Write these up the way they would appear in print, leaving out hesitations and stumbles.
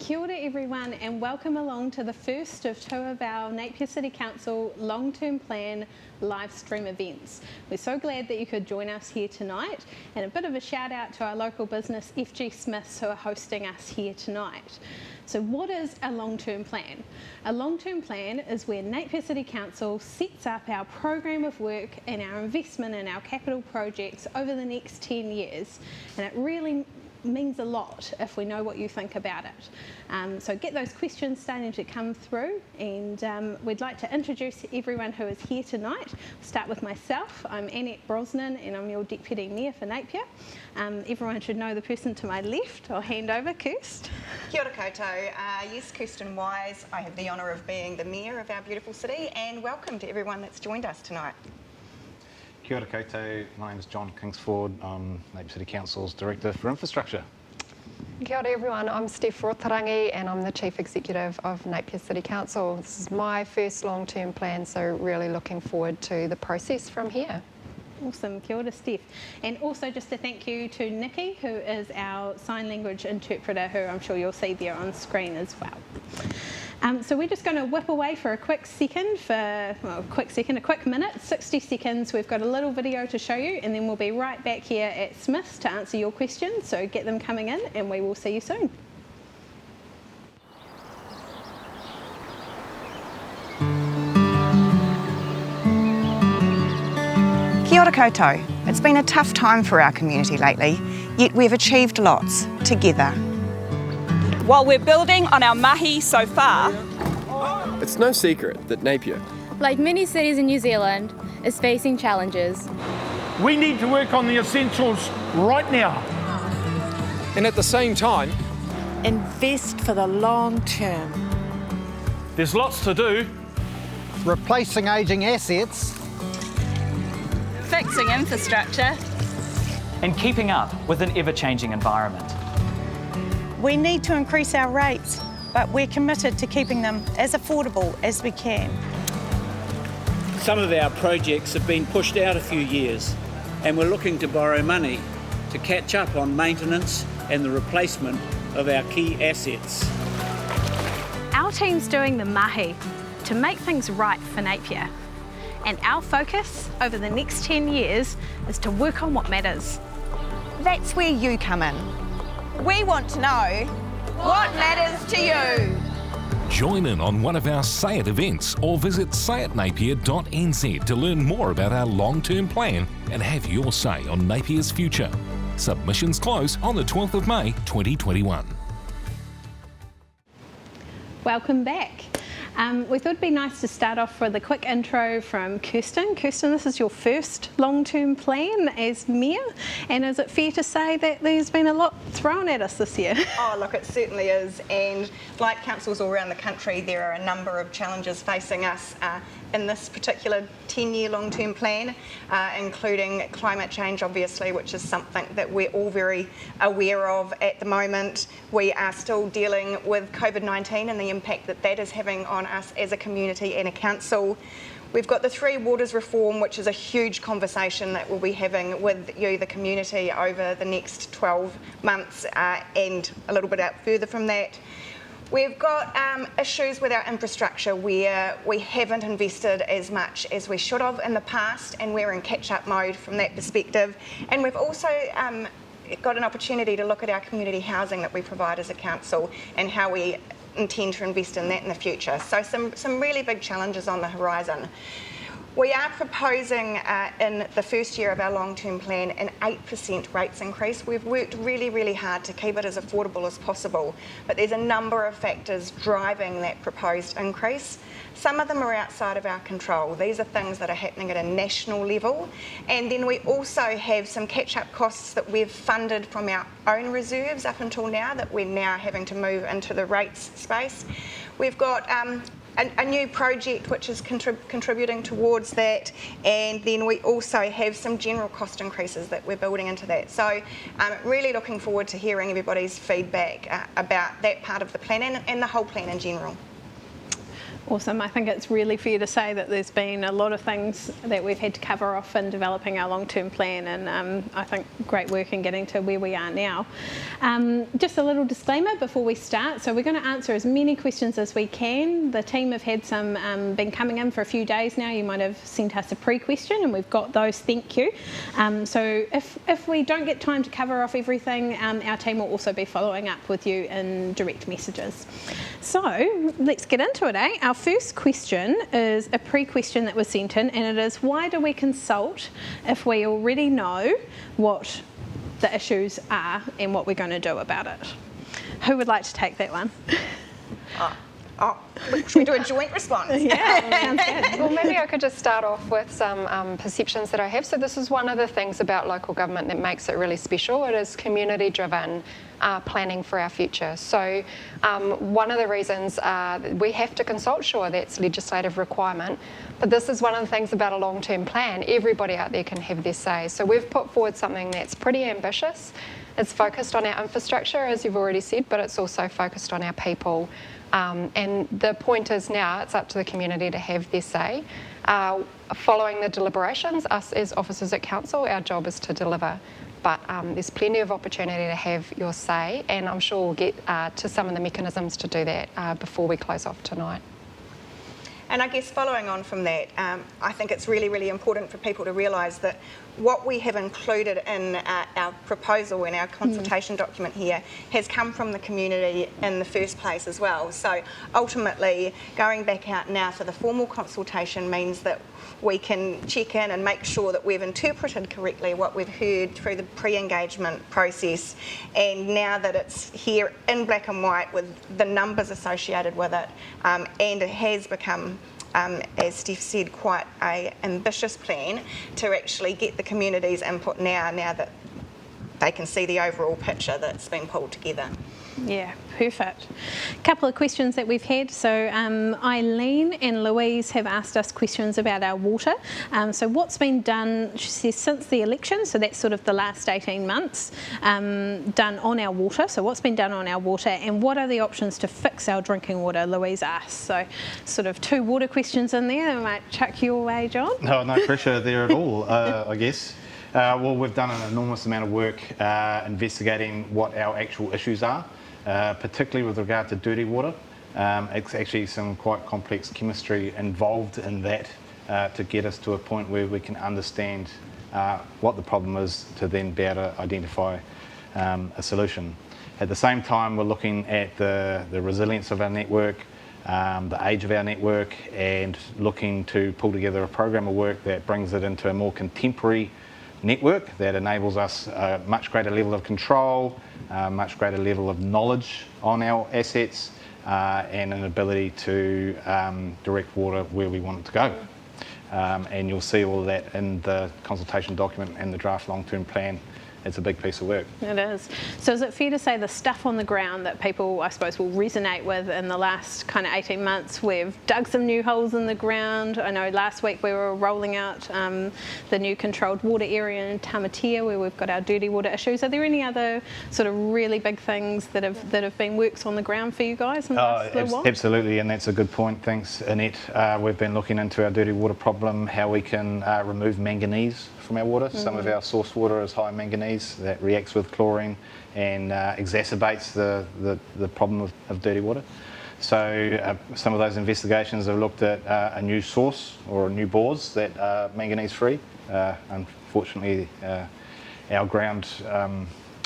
Kia ora everyone, and welcome along to the first of two of our Napier City Council long-term plan live stream events. We're so glad that you could join us here tonight, and a bit of a shout out to our local business FG Smiths who are hosting us here tonight. So what is a long-term plan? A long-term plan is where Napier City Council sets up our program of work and our investment in our capital projects over the next 10 years, and it really means a lot if we know what you think about it. So get those questions starting to come through, and we'd like to introduce everyone who is here tonight. We'll start with myself. I'm Annette Brosnan and I'm your Deputy Mayor for Napier. Everyone should know the person to my left. I'll hand over, Kirst. Kia ora koutou. Yes, Kirsten Wise. I have the honour of being the Mayor of our beautiful city, and welcome to everyone that's joined us tonight. Kia ora koutou, my name is John Kingsford. I'm Napier City Council's Director for Infrastructure. Kia ora everyone, I'm Steph Rotarangi and I'm the Chief Executive of Napier City Council. This is my first long-term plan, so really looking forward to the process from here. Awesome, kia ora Steph. And also just a thank you to Nikki, who is our sign language interpreter, who I'm sure you'll see there on screen as well. So we're just going to whip away for a quick minute, 60 seconds. We've got a little video to show you, and then we'll be right back here at Smith's to answer your questions. So get them coming in, and we will see you soon. Kia ora koutou. It's been a tough time for our community lately, yet we've achieved lots together. While we're building on our mahi so far, it's no secret that Napier, like many cities in New Zealand, is facing challenges. We need to work on the essentials right now. And at the same time, invest for the long term. There's lots to do. Replacing ageing assets, fixing infrastructure, and keeping up with an ever-changing environment. We need to increase our rates, but we're committed to keeping them as affordable as we can. Some of our projects have been pushed out a few years, and we're looking to borrow money to catch up on maintenance and the replacement of our key assets. Our team's doing the mahi to make things right for Napier, and our focus over the next 10 years is to work on what matters. That's where you come in. we want to know what matters to you. Join in on one of our Say It events or visit sayitnapier.nz to learn more about our long-term plan and have your say on Napier's future. Submissions close on the 12th of May 2021. Welcome back. We thought it'd be nice to start off with a quick intro from Kirsten. Kirsten, this is your first long-term plan as Mayor, and is it fair to say that there's been a lot thrown at us this year? Oh, look, it certainly is, and like councils all around the country, there are a number of challenges facing us in this particular 10-year long-term plan, including climate change, obviously, which is something that we're all very aware of at the moment. We are still dealing with COVID-19 and the impact that that is having on us as a community and a council. We've got the Three Waters reform, which is a huge conversation that we'll be having with you, the community, over the next 12 months and a little bit out further from that. We've got issues with our infrastructure where we haven't invested as much as we should have in the past, and we're in catch-up mode from that perspective. And we've also got an opportunity to look at our community housing that we provide as a council and how we intend to invest in that in the future. So some really big challenges on the horizon. We are proposing in the first year of our long-term plan an 8% rates increase. We've worked really, really hard to keep it as affordable as possible, but there's a number of factors driving that proposed increase. Some of them are outside of our control. These are things that are happening at a national level. And then we also have some catch-up costs that we've funded from our own reserves up until now that we're now having to move into the rates space. We've got a new project which is contributing towards that, and then we also have some general cost increases that we're building into that. So really looking forward to hearing everybody's feedback about that part of the plan and the whole plan in general. Awesome. I think it's really fair to say that there's been a lot of things that we've had to cover off in developing our long-term plan, and I think great work in getting to where we are now. Just a little disclaimer before we start. So we're going to answer as many questions as we can. The team have had some been coming in for a few days now. You might have sent us a pre-question, and we've got those. Thank you. So if we don't get time to cover off everything, our team will also be following up with you in direct messages. So let's get into it, eh? Our first question is a pre-question that was sent in, and it is, why do we consult if we already know what the issues are and what we're going to do about it? Who would like to take that one? Should we do a joint response? Yeah, sounds good. Well, maybe I could just start off with some perceptions that I have. So this is one of the things about local government that makes it really special. It is community-driven planning for our future. So one of the reasons we have to consult, sure, that's legislative requirement, but this is one of the things about a long-term plan. Everybody out there can have their say. So we've put forward something that's pretty ambitious. It's focused on our infrastructure, as you've already said, but it's also focused on our people. And the point is now it's up to the community to have their say. Following the deliberations, us as officers at council, our job is to deliver. But there's plenty of opportunity to have your say, and I'm sure we'll get to some of the mechanisms to do that before we close off tonight. And I guess following on from that, I think it's really, really important for people to realise that what we have included in our proposal, in our consultation document here, has come from the community in the first place as well. So ultimately, going back out now for the formal consultation means that we can check in and make sure that we've interpreted correctly what we've heard through the pre-engagement process, and now that it's here in black and white with the numbers associated with it, and it has become, as Steph said, quite an ambitious plan to actually get the community's input now that they can see the overall picture that's been pulled together. Yeah, perfect. A couple of questions that we've had. So Eileen and Louise have asked us questions about our water. So what's been done, she says, since the election, so that's sort of the last 18 months, done on our water. So what's been done on our water, and what are the options to fix our drinking water, Louise asks. So sort of two water questions in there. I might chuck your way, John. No pressure there at all, I guess. Well, we've done an enormous amount of work investigating what our actual issues are, particularly with regard to dirty water. It's actually some quite complex chemistry involved in that to get us to a point where we can understand what the problem is to then be able to identify a solution. At the same time, we're looking at the resilience of our network, the age of our network, and looking to pull together a program of work that brings it into a more contemporary network that enables us a much greater level of control, much greater level of knowledge on our assets, and an ability to direct water where we want it to go. And you'll see all of that in the consultation document and the draft long-term plan. It's a big piece of work. It is. So is it fair to say the stuff on the ground that people, I suppose, will resonate with in the last kind of 18 months, we've dug some new holes in the ground. I know last week we were rolling out the new controlled water area in Napier where we've got our dirty water issues. Are there any other sort of really big things that have been works on the ground for you guys in the last little while? Absolutely, and that's a good point. Thanks, Annette. We've been looking into our dirty water problem, how we can remove manganese from our water. Some of our source water is high manganese that reacts with chlorine and exacerbates the problem of dirty water. So some of those investigations have looked at a new source or new bores that are manganese free. Unfortunately, our ground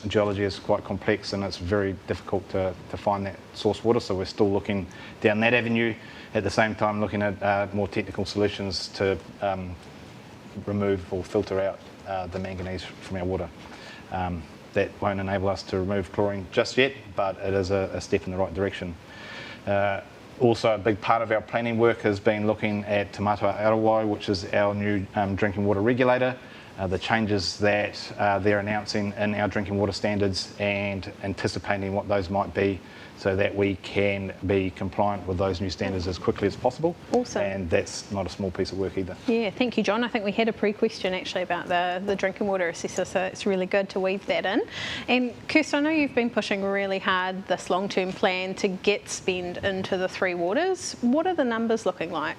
geology is quite complex and it's very difficult to find that source water, so we're still looking down that avenue. At the same time, looking at more technical solutions to remove or filter out the manganese from our water. That won't enable us to remove chlorine just yet, but it is a step in the right direction. Also, a big part of our planning work has been looking at Te Mata Arawai, which is our new drinking water regulator. the changes that they're announcing in our drinking water standards and anticipating what those might be so that we can be compliant with those new standards as quickly as possible. Awesome. And that's not a small piece of work either. Yeah, thank you, John. I think we had a pre-question actually about the drinking water assessor, so it's really good to weave that in. And Kirsten, I know you've been pushing really hard this long-term plan to get spend into the three waters. What are the numbers looking like?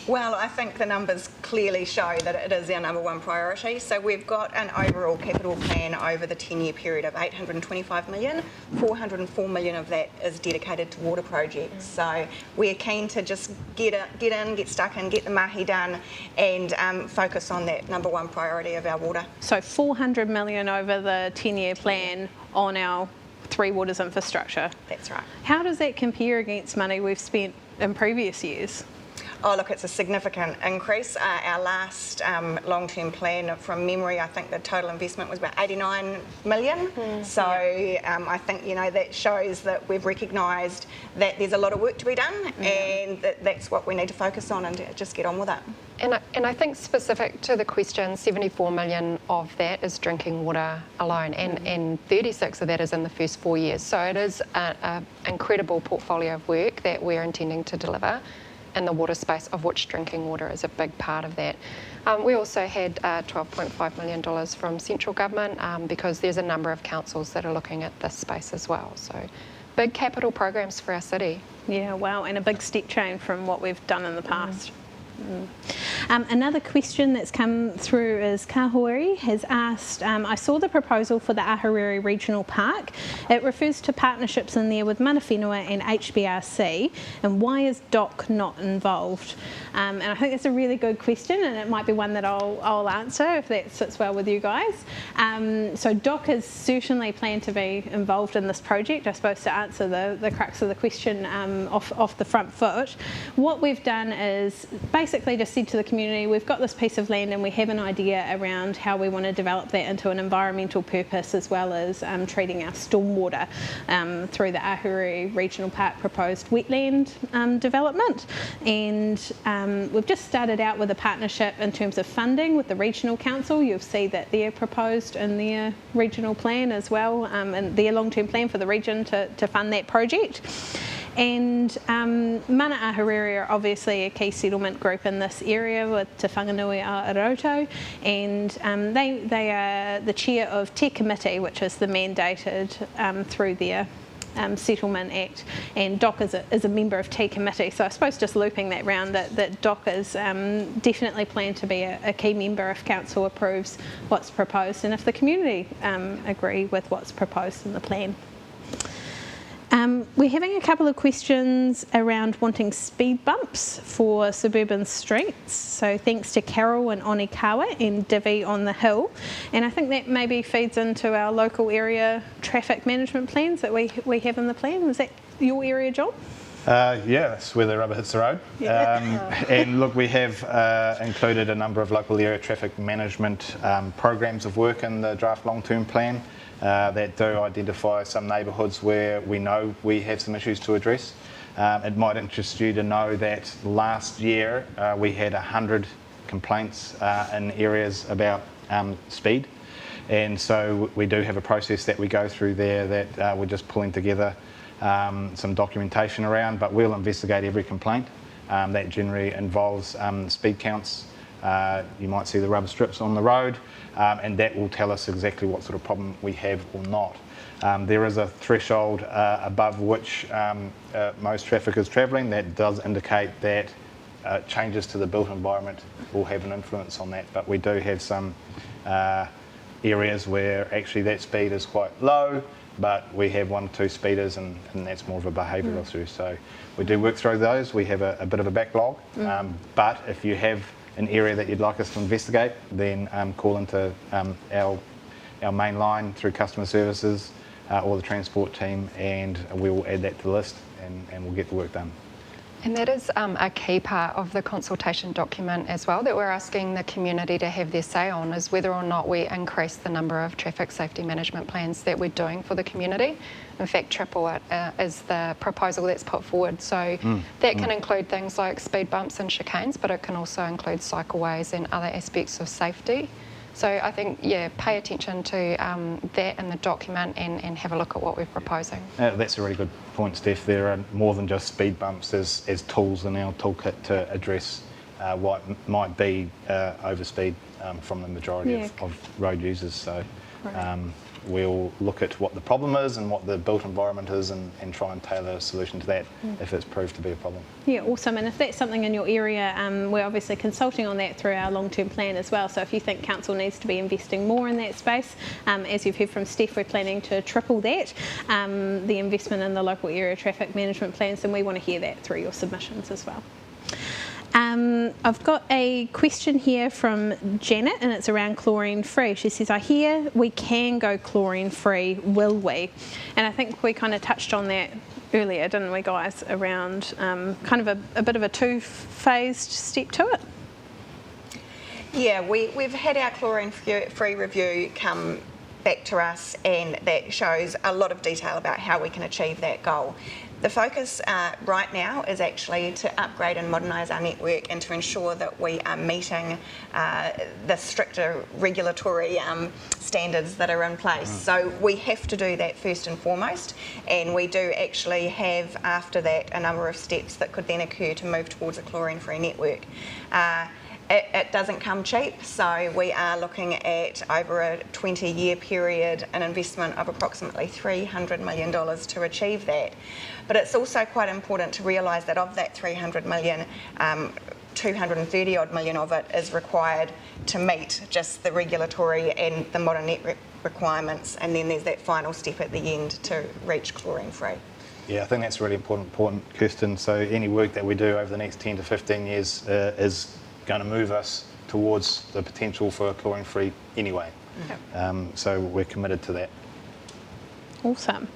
Well, I think the numbers clearly show that it is our number one priority. So we've got an overall capital plan over the 10-year period of 825 million. 404 million of that is dedicated to water projects. So we're keen to just get stuck in, get the mahi done, and focus on that number one priority of our water. So 400 million over the 10-year plan on our three waters infrastructure. That's right. How does that compare against money we've spent in previous years? Oh, look, it's a significant increase. Our last long-term plan, from memory, I think the total investment was about 89 million. So I think, that shows that we've recognised that there's a lot of work to be done, and that's what we need to focus on and to just get on with it. And I think specific to the question, 74 million of that is drinking water alone, and 36 of that is in the first 4 years. So it is an incredible portfolio of work that we're intending to deliver in the water space, of which drinking water is a big part of that. We also had $12.5 million from central government because there's a number of councils that are looking at this space as well. So big capital programs for our city. Yeah, wow, and a big step change from what we've done in the past. Another question that's come through is Ahuriri has asked, I saw the proposal for the Ahuriri Regional Park. It refers to partnerships in there with Mana Whenua and HBRC, and why is DOC not involved? And I think it's a really good question, and it might be one that I'll answer if that sits well with you guys. So DOC is certainly planned to be involved in this project, I suppose, to answer the crux of the question off the front foot. What we've done is basically just said to the community, we've got this piece of land and we have an idea around how we want to develop that into an environmental purpose, as well as treating our stormwater through the Ahuriri Regional Park proposed wetland development. And we've just started out with a partnership in terms of funding with the Regional Council. You'll see that they're proposed in their regional plan as well, and their long-term plan for the region to fund that project. And Mana Ahuriri are obviously a key settlement group in this area with Te Whanganui a Aroto, and they are the chair of Te Committee, which is the mandated through their Settlement Act, and DOC is a member of Te Committee. So I suppose just looping that round, that DOC is definitely planned to be a key member if Council approves what's proposed and if the community agree with what's proposed in the plan. We're having a couple of questions around wanting speed bumps for suburban streets. So thanks to Carol and Onikawa and Divi on the Hill. And I think that maybe feeds into our local area traffic management plans that we have in the plan. Was that your area, John? Yeah, that's where the rubber hits the road. Yeah. And look, we have included a number of local area traffic management programs of work in the draft long-term plan. That do identify some neighbourhoods where we know we have some issues to address. It might interest you to know that last year we had 100 complaints in areas about speed, and so we do have a process that we go through there that we're just pulling together some documentation around, but we'll investigate every complaint. That generally involves speed counts. You might see the rubber strips on the road, and that will tell us exactly what sort of problem we have or not. There is a threshold above which most traffic is travelling that does indicate that changes to the built environment will have an influence on that, but we do have some areas where actually that speed is quite low, but we have 1 or 2 speeders, and that's more of a behavioural issue. So we do work through those. We have a bit of a backlog, but if you have an area that you'd like us to investigate, then call into our main line through customer services or the transport team, and we will add that to the list, and we'll get the work done. And that is a key part of the consultation document as well, that we're asking the community to have their say on, is whether or not we increase the number of traffic safety management plans that we're doing for the community. In fact, triple it is the proposal that's put forward. So that can include things like speed bumps and chicanes, but it can also include cycleways and other aspects of safety. So I think, yeah, pay attention to that in the document and have a look at what we're proposing. That's a really good point, Steph. There are more than just speed bumps as tools in our toolkit to address what might be overspeed from the majority of road users. So we'll look at what the problem is and what the built environment is and try and tailor a solution to that if it's proved to be a problem. Yeah, awesome. And if that's something in your area, we're obviously consulting on that through our long-term plan as well. So if you think council needs to be investing more in that space, as you've heard from Steph, we're planning to triple that, the investment in the local area traffic management plans, and we want to hear that through your submissions as well. I've got a question here from Janet, and it's around chlorine-free. She says, I hear we can go chlorine-free, will we? And I think we kind of touched on that earlier, didn't we, guys, around kind of a bit of a two-phased step to it? Yeah, we've had our chlorine-free review come back to us, and that shows a lot of detail about how we can achieve that goal. The focus right now is actually to upgrade and modernise our network and to ensure that we are meeting the stricter regulatory standards that are in place. So we have to do that first and foremost, and we do actually have after that a number of steps that could then occur to move towards a chlorine-free network. It doesn't come cheap, so we are looking at, over a 20-year period, an investment of approximately $300 million to achieve that. But it's also quite important to realise that of that $300 million, 230 odd million of it is required to meet just the regulatory and the modern network requirements, and then there's that final step at the end to reach chlorine-free. Yeah, I think that's a really important point, Kirsten. So any work that we do over the next 10 to 15 years is going to move us towards the potential for chlorine-free anyway. So we're committed to that. Awesome.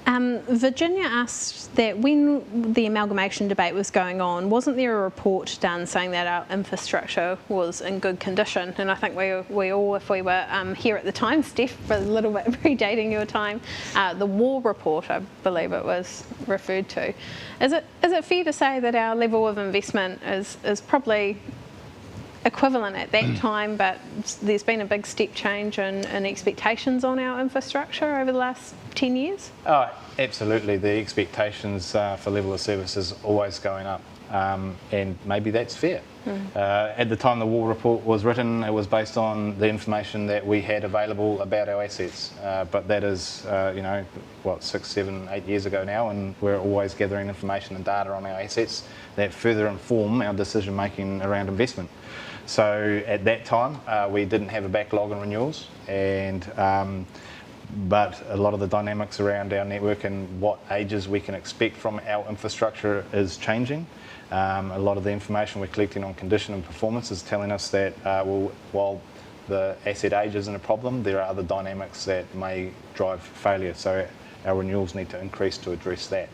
Virginia asked that when the amalgamation debate was going on, wasn't there a report done saying that our infrastructure was in good condition? And I think we all, if we were here at the time, Steph, a little bit predating your time, the war report, I believe it was referred to. Is it fair to say that our level of investment is probably equivalent at that time, but there's been a big step change in expectations on our infrastructure over the last 10 years? Oh, absolutely. The expectations for level of service is always going up, and maybe that's fair. At the time the war report was written, it was based on the information that we had available about our assets, but that is, 6, 7, 8 years ago now, and we're always gathering information and data on our assets that further inform our decision making around investment. So at that time, we didn't have a backlog in renewals, but a lot of the dynamics around our network and what ages we can expect from our infrastructure is changing. A lot of the information we're collecting on condition and performance is telling us that while the asset age isn't a problem, there are other dynamics that may drive failure. So our renewals need to increase to address that.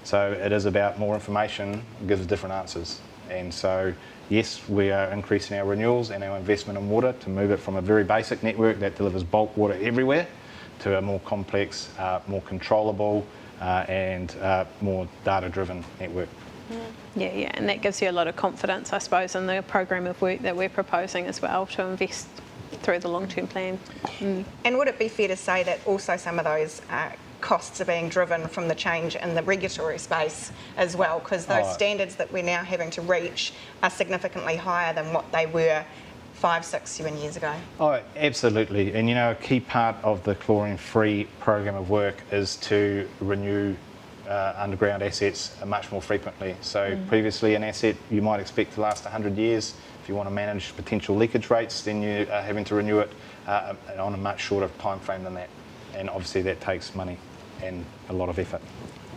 So it is about more information gives different answers. And so, yes, we are increasing our renewals and our investment in water to move it from a very basic network that delivers bulk water everywhere to a more complex, more controllable and more data-driven network. Yeah, and that gives you a lot of confidence, I suppose, in the program of work that we're proposing as well to invest through the long-term plan. And would it be fair to say that also some of those costs are being driven from the change in the regulatory space as well, because those standards that we're now having to reach are significantly higher than what they were 5, 6, 7 years ago? Oh, absolutely. And a key part of the chlorine-free program of work is to renew underground assets much more frequently. So previously an asset you might expect to last 100 years. If you want to manage potential leakage rates, then you are having to renew it on a much shorter time frame than that. And obviously that takes money and a lot of effort.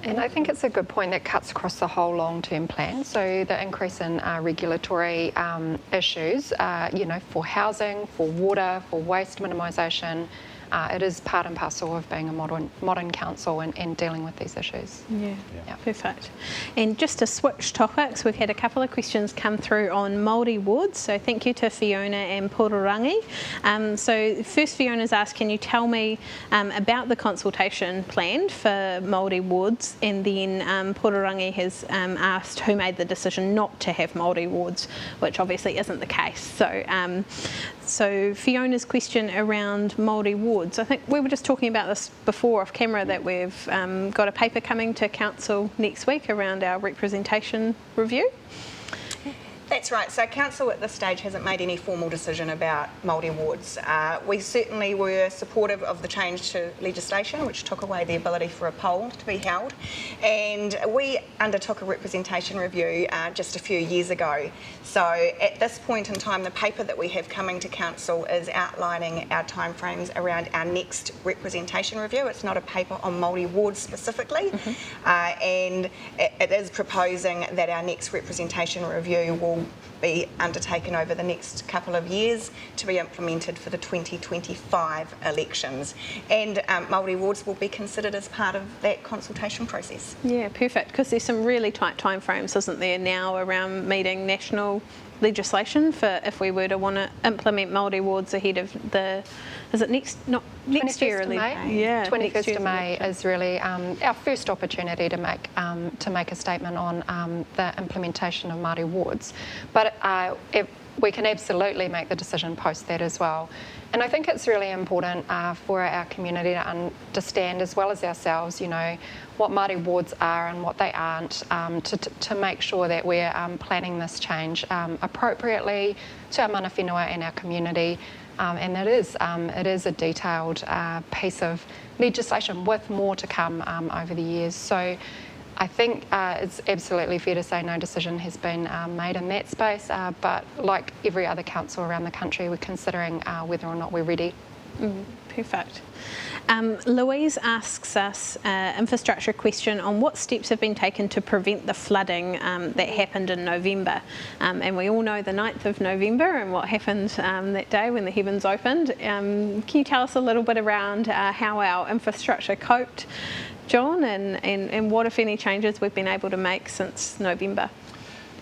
And I think it's a good point that cuts across the whole long-term plan. So the increase in regulatory issues, for housing, for water, for waste minimisation, it is part and parcel of being a modern council and dealing with these issues. Yeah, perfect. And just to switch topics, we've had a couple of questions come through on Maori Wards. So thank you to Fiona and Pororangi. So first Fiona's asked, can you tell me about the consultation planned for Maori Wards? And then Pororangi has asked who made the decision not to have Maori Wards, which obviously isn't the case. So Fiona's question around Maori Wards. I think we were just talking about this before off camera, that we've got a paper coming to Council next week around our representation review. That's right. So Council at this stage hasn't made any formal decision about Maori Wards. We certainly were supportive of the change to legislation, which took away the ability for a poll to be held. And we undertook a representation review just a few years ago. So at this point in time, the paper that we have coming to Council is outlining our timeframes around our next representation review. It's not a paper on Maori Wards specifically. And it is proposing that our next representation review will be undertaken over the next couple of years to be implemented for the 2025 elections. And Maori Wards will be considered as part of that consultation process. Yeah, perfect, because there's some really tight timeframes, isn't there, now around meeting national legislation for if we were to want to implement Maori Wards ahead of the, is it next year? Yeah, 21st of May is really our first opportunity to make a statement on the implementation of Maori Wards. But we can absolutely make the decision post that as well. And I think it's really important for our community to understand, as well as ourselves, you know, what Maori Wards are and what they aren't, to make sure that we're planning this change appropriately to our mana whenua and our community. And it is a detailed piece of legislation with more to come over the years. So I think it's absolutely fair to say no decision has been made in that space, but like every other council around the country, we're considering whether or not we're ready. Perfect. Louise asks us an infrastructure question on what steps have been taken to prevent the flooding that happened in November. And we all know the 9th of November and what happened that day when the heavens opened. Can you tell us a little bit around how our infrastructure coped, John, and what, if any, changes we've been able to make since November?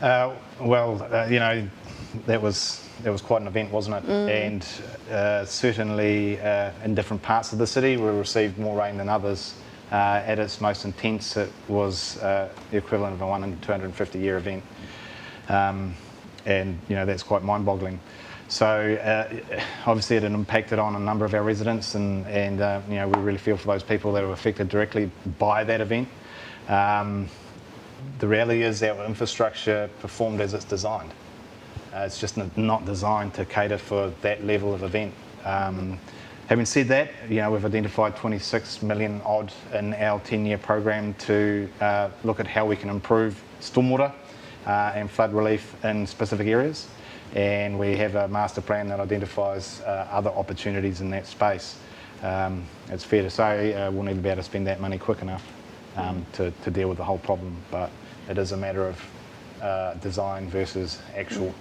You know, that was quite an event, wasn't it? And certainly in different parts of the city, we received more rain than others. At its most intense, it was the equivalent of a 1 in 250 year event. And, you know, that's quite mind-boggling. So obviously it impacted on a number of our residents, and you know, we really feel for those people that were affected directly by that event. The reality is our infrastructure performed as it's designed. It's just not designed to cater for that level of event. Having said that, you know, we've identified 26 million odd in our 10-year program to look at how we can improve stormwater and flood relief in specific areas. And we have a master plan that identifies other opportunities in that space. It's fair to say we'll need to be able to spend that money quick enough to deal with the whole problem, but it is a matter of design versus actual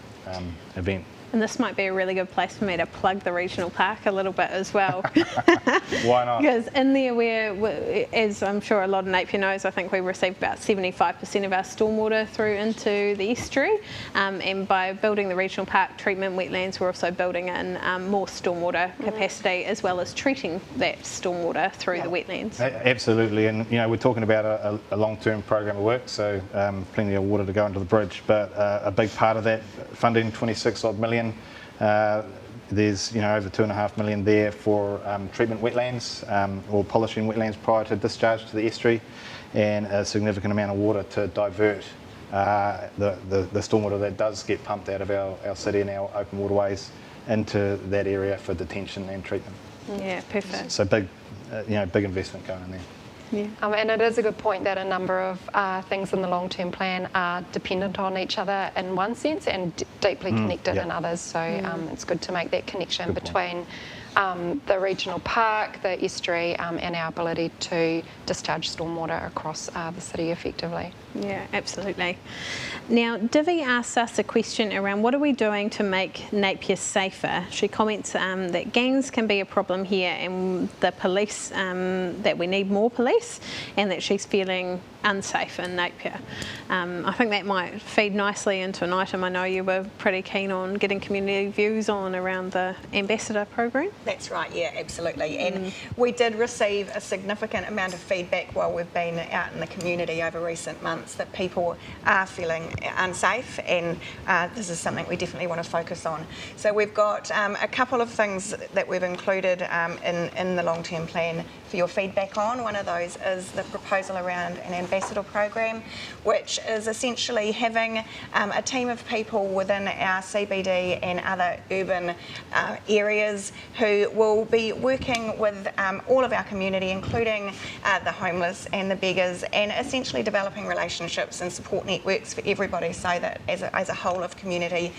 event. And this might be a really good place for me to plug the regional park a little bit as well. Why not? Because in there, as I'm sure a lot of Napier knows, I think we received about 75% of our stormwater through into the estuary. And by building the regional park treatment wetlands, we're also building in more stormwater capacity, as well as treating that stormwater through the wetlands. Absolutely, and you know, we're talking about a long-term program of work, so plenty of water to go under the bridge. But a big part of that funding, 26 odd million. There's, you know, over 2.5 million there for treatment wetlands or polishing wetlands prior to discharge to the estuary, and a significant amount of water to divert the stormwater that does get pumped out of our city and our open waterways into that area for detention and treatment. Yeah, perfect. So big, you know, big investment going in there. Yeah. And it is a good point that a number of things in the long-term plan are dependent on each other in one sense and deeply connected in others. So it's good to make that connection between the regional park, the estuary, and our ability to discharge stormwater across the city effectively. Yeah, absolutely. Now, Divi asks us a question around what are we doing to make Napier safer? She comments that gangs can be a problem here, and the police, that we need more police, and that she's feeling unsafe in Napier. I think that might feed nicely into an item I know you were pretty keen on getting community views on around the ambassador program. That's right, yeah, absolutely. And we did receive a significant amount of feedback while we've been out in the community over recent months that people are feeling unsafe, and this is something we definitely want to focus on. So we've got a couple of things that we've included in the long-term plan for your feedback on. One of those is the proposal around an ambassador program, which is essentially having a team of people within our CBD and other urban areas who will be working with all of our community, including the homeless and the beggars, and essentially developing relationships and support networks for everybody, so that as a whole of community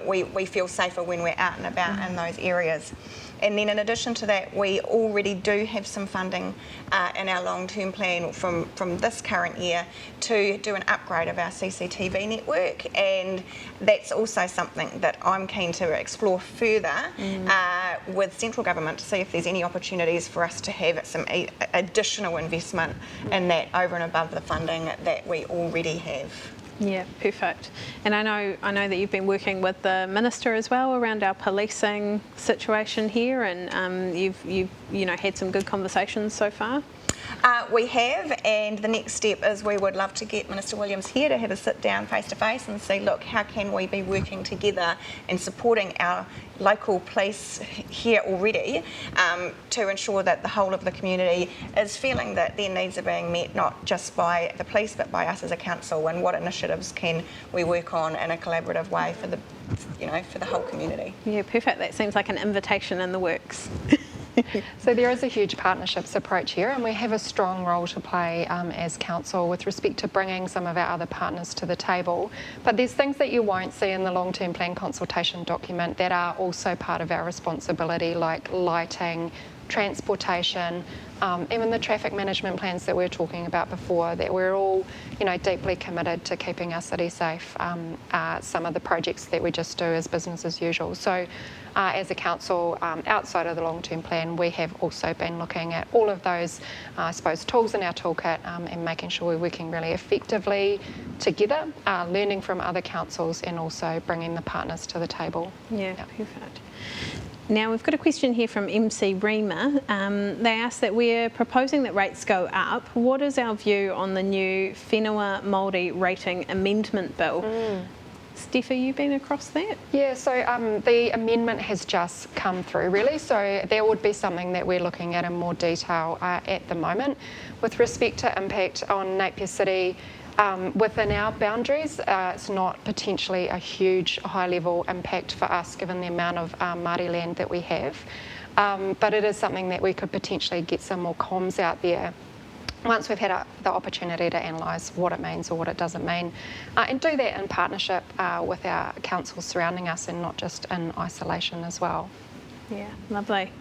we feel safer when we're out and about in those areas. And then in addition to that, we already do have some funding in our long-term plan from this current year to do an upgrade of our CCTV network, and that's also something that I'm keen to explore further with central government to see if there's any opportunities for us to have some additional investment in that over and above the funding that we already have. Yeah, perfect. And I know that you've been working with the minister as well around our policing situation here, and you've had some good conversations so far. We have, and the next step is we would love to get Minister Williams here to have a sit down face to face and see, look, how can we be working together and supporting our local police here already to ensure that the whole of the community is feeling that their needs are being met, not just by the police but by us as a council, and what initiatives can we work on in a collaborative way for the whole community. Yeah, perfect. That seems like an invitation in the works. So there is a huge partnerships approach here, and we have a strong role to play as council with respect to bringing some of our other partners to the table. But there's things that you won't see in the long-term plan consultation document that are also part of our responsibility, like lighting, transportation, even the traffic management plans that we were talking about before, that we're all deeply committed to keeping our city safe, some of the projects that we just do as business as usual. So as a council, outside of the long-term plan, we have also been looking at all of those, I suppose, tools in our toolkit and making sure we're working really effectively together, learning from other councils and also bringing the partners to the table. Yeah, perfect. Now we've got a question here from MC Rima. They ask that we're proposing that rates go up. What is our view on the new Whenua Māori rating amendment bill? Steph, have you been across that? Yeah, so the amendment has just come through really, so there would be something that we're looking at in more detail at the moment. With respect to impact on Napier City, within our boundaries, it's not potentially a huge high-level impact for us given the amount of Māori land that we have, but it is something that we could potentially get some more comms out there once we've had the opportunity to analyse what it means or what it doesn't mean, and do that in partnership with our councils surrounding us and not just in isolation as well. Yeah, lovely.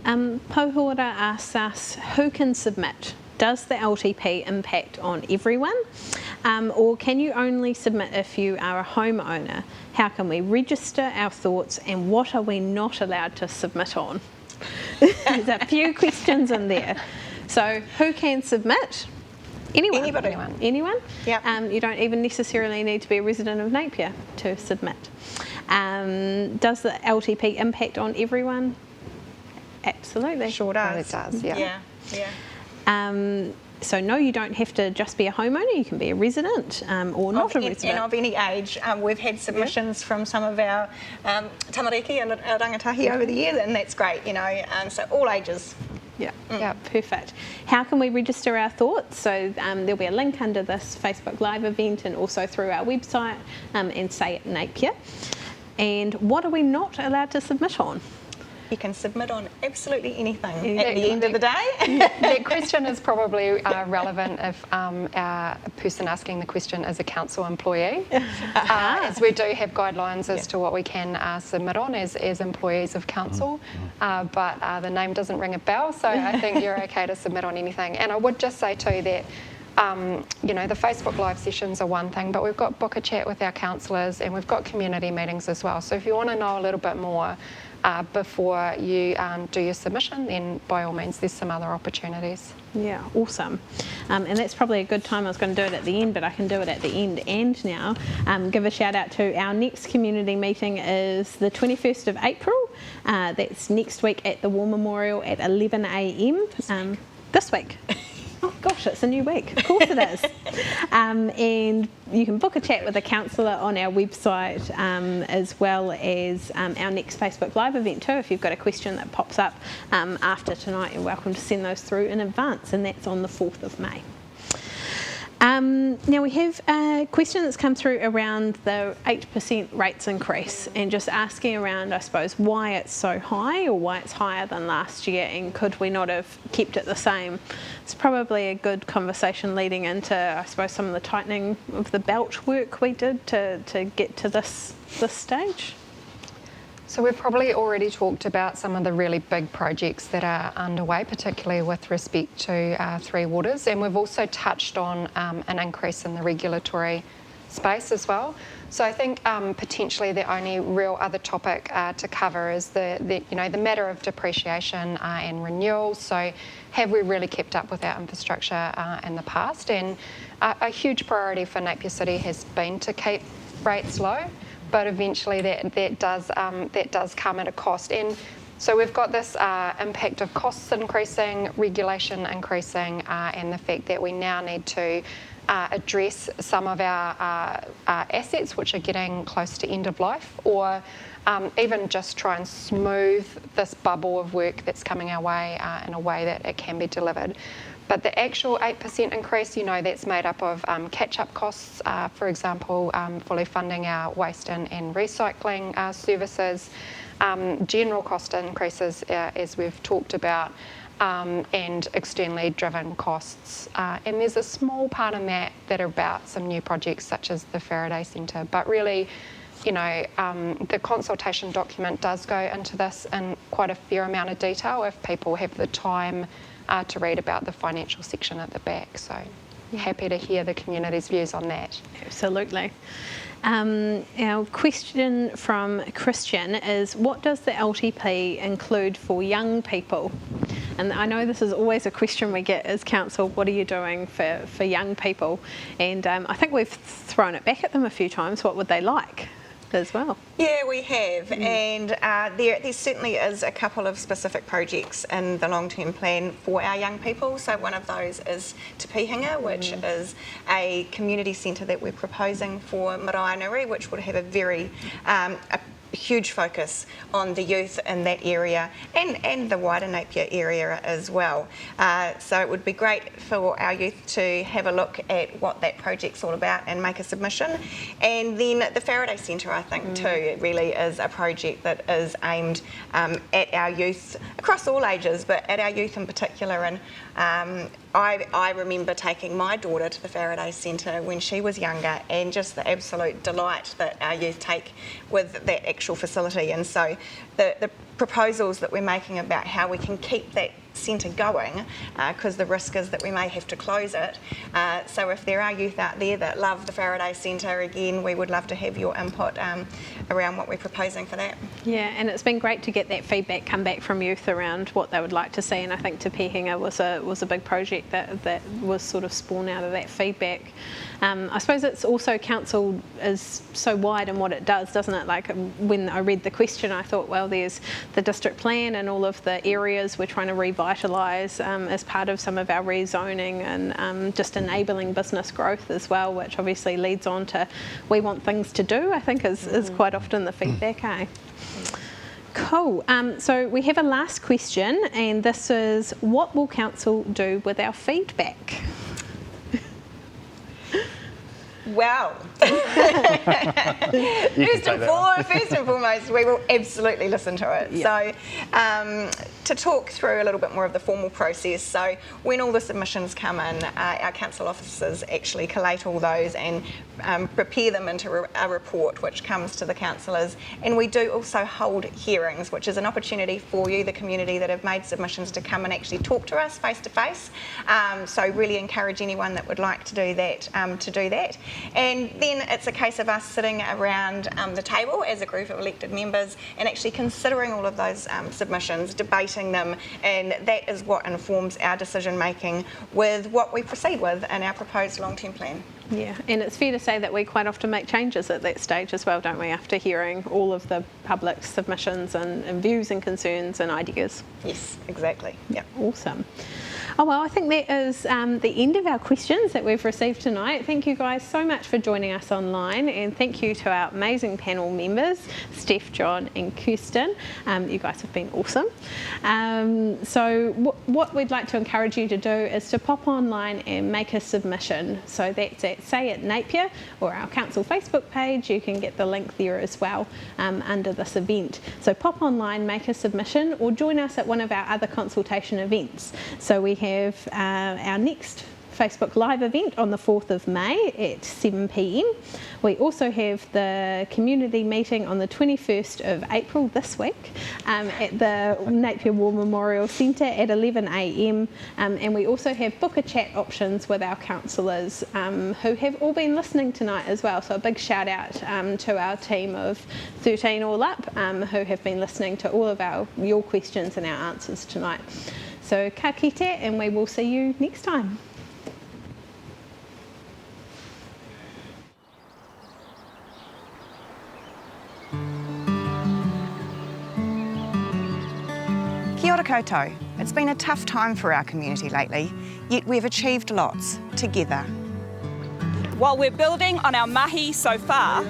Pohora asks us, who can submit? Does the LTP impact on everyone? Or can you only submit if you are a homeowner? How can we register our thoughts, and what are we not allowed to submit on? There's a few questions in there. So who can submit? Anyone. Anybody. Anyone? Yeah. You don't even necessarily need to be a resident of Napier to submit. Does the LTP impact on everyone? Absolutely. Sure does. It does, yeah. So no, you don't have to just be a homeowner, you can be a resident or not a resident. And of any age. We've had submissions from some of our tamariki and our rangatahi over the years, and that's great, so all ages. Yeah, perfect. How can we register our thoughts? So there'll be a link under this Facebook Live event and also through our website and Say It Napier. And what are we not allowed to submit on? You can submit on absolutely anything at the end of the day. That question is probably relevant if a person asking the question is a council employee, as we do have guidelines as to what we can submit on as employees of council, but the name doesn't ring a bell, so I think you're okay to submit on anything. And I would just say too that you know, the Facebook Live sessions are one thing, but we've got book a chat with our councillors and we've got community meetings as well. So if you want to know a little bit more before you do your submission, then by all means, there's some other opportunities. Yeah, awesome. And that's probably a good time. I was going to do it at the end, but I can do it at the end and now. Give a shout out to our next community meeting is the 21st of April. That's next week at the War Memorial at 11 a.m. This week. Oh gosh, it's a new week. Of course it is. And you can book a chat with a councillor on our website, as well as our next Facebook Live event too. If you've got a question that pops up after tonight, you're welcome to send those through in advance, and that's on the 4th of May. Now we have a question that's come through around the 8% rates increase and just asking around, I suppose, why it's so high or why it's higher than last year, and could we not have kept it the same? It's probably a good conversation leading into, I suppose, some of the tightening of the belt work we did to get to this stage. So we've probably already talked about some of the really big projects that are underway, particularly with respect to Three Waters, and we've also touched on an increase in the regulatory space as well. So I think potentially the only real other topic to cover is the matter of depreciation and renewal. So have we really kept up with our infrastructure in the past? And a huge priority for Napier City has been to keep rates low, but eventually that does come at a cost. And so we've got this impact of costs increasing, regulation increasing, and the fact that we now need to address some of our assets which are getting close to end of life, or even just try and smooth this bubble of work that's coming our way in a way that it can be delivered. But the actual 8% increase, you know, that's made up of catch-up costs, for example, fully funding our waste and recycling services, general cost increases, as we've talked about, and externally driven costs. And there's a small part in that are about some new projects such as the Faraday Centre. But really, you know, the consultation document does go into this in quite a fair amount of detail if people have the time to read about the financial section at the back. So happy to hear the community's views on that. Absolutely. Our question from Christian is, what does the LTP include for young people? And I know this is always a question we get as council, what are you doing for young people? And I think we've thrown it back at them a few times. What would they like as well? Yeah, we have, and there certainly is a couple of specific projects in the long-term plan for our young people. So one of those is Te Pihinga, which is a community centre that we're proposing for Ahuriri, which would have a very huge focus on the youth in that area and the wider Napier area as well. So it would be great for our youth to have a look at what that project's all about and make a submission. And then the Faraday Centre, I think too, it really is a project that is aimed at our youth across all ages, but at our youth in particular. And I remember taking my daughter to the Faraday Centre when she was younger, and just the absolute delight that our youth take with that actual facility. And so the proposals that we're making about how we can keep that centre going, because the risk is that we may have to close it. So if there are youth out there that love the Faraday Centre, again, we would love to have your input around what we're proposing for that. Yeah, and it's been great to get that feedback come back from youth around what they would like to see, and I think Te Pihinga was a big project that was sort of spawned out of that feedback. I suppose it's also council is so wide in what it does, doesn't it? Like when I read the question, I thought, well, there's the district plan and all of the areas we're trying to revitalise as part of some of our rezoning and just enabling business growth as well, which obviously leads on to we want things to do, I think is quite often the feedback, eh? Cool. So we have a last question, and this is, what will council do with our feedback? Well, First and foremost, we will absolutely listen to it. Yeah. So, to talk through a little bit more of the formal process, so when all the submissions come in, our council officers actually collate all those and prepare them into a report which comes to the councillors. And we do also hold hearings, which is an opportunity for you, the community that have made submissions, to come and actually talk to us face to face. So really encourage anyone that would like to do that to do that. And then it's a case of us sitting around the table as a group of elected members and actually considering all of those submissions, debating them, and that is what informs our decision making with what we proceed with in our proposed long-term plan. Yeah, and it's fair to say that we quite often make changes at that stage as well, don't we, after hearing all of the public submissions and views and concerns and ideas. Yes, exactly. Yeah. Awesome. Oh, well, I think that is the end of our questions that we've received tonight. Thank you guys so much for joining us online, and thank you to our amazing panel members, Steph, John and Kirsten. You guys have been awesome. So what we'd like to encourage you to do is to pop online and make a submission. So that's at Say It Napier or our council Facebook page. You can get the link there as well under this event. So pop online, make a submission, or join us at one of our other consultation events. So we have our next Facebook Live event on the 4th of May at 7 p.m. We also have the community meeting on the 21st of April this week at the Napier War Memorial Centre at 11 a.m. And we also have book a chat options with our councillors who have all been listening tonight as well. So a big shout out to our team of 13 all up who have been listening to all of your questions and our answers tonight. So ka kite, and we will see you next time. Kia ora koutou. It's been a tough time for our community lately, yet we've achieved lots together. While we're building on our mahi so far,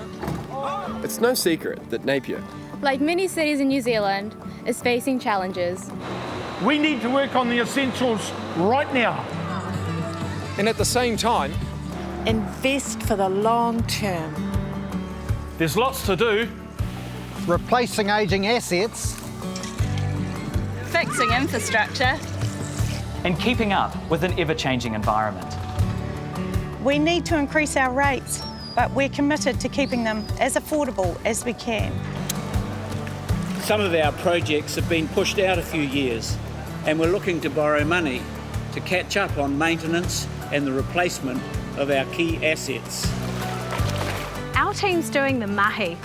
It's no secret that Napier, like many cities in New Zealand, is facing challenges. We need to work on the essentials right now. and at the same time, invest for the long term. There's lots to do. Replacing ageing assets, fixing infrastructure, and keeping up with an ever-changing environment. We need to increase our rates, but we're committed to keeping them as affordable as we can. Some of our projects have been pushed out a few years, and we're looking to borrow money to catch up on maintenance and the replacement of our key assets. Our team's doing the mahi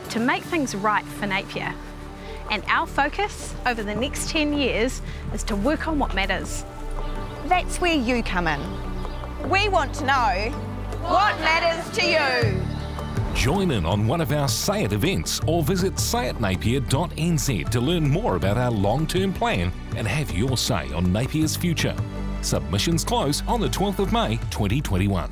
to make things right for Napier. And our focus over the next 10 years is to work on what matters. That's where you come in. We want to know what matters to you. Join in on one of our Say It events or visit sayitnapier.nz to learn more about our long-term plan and have your say on Napier's future. Submissions close on the 12th of May 2021.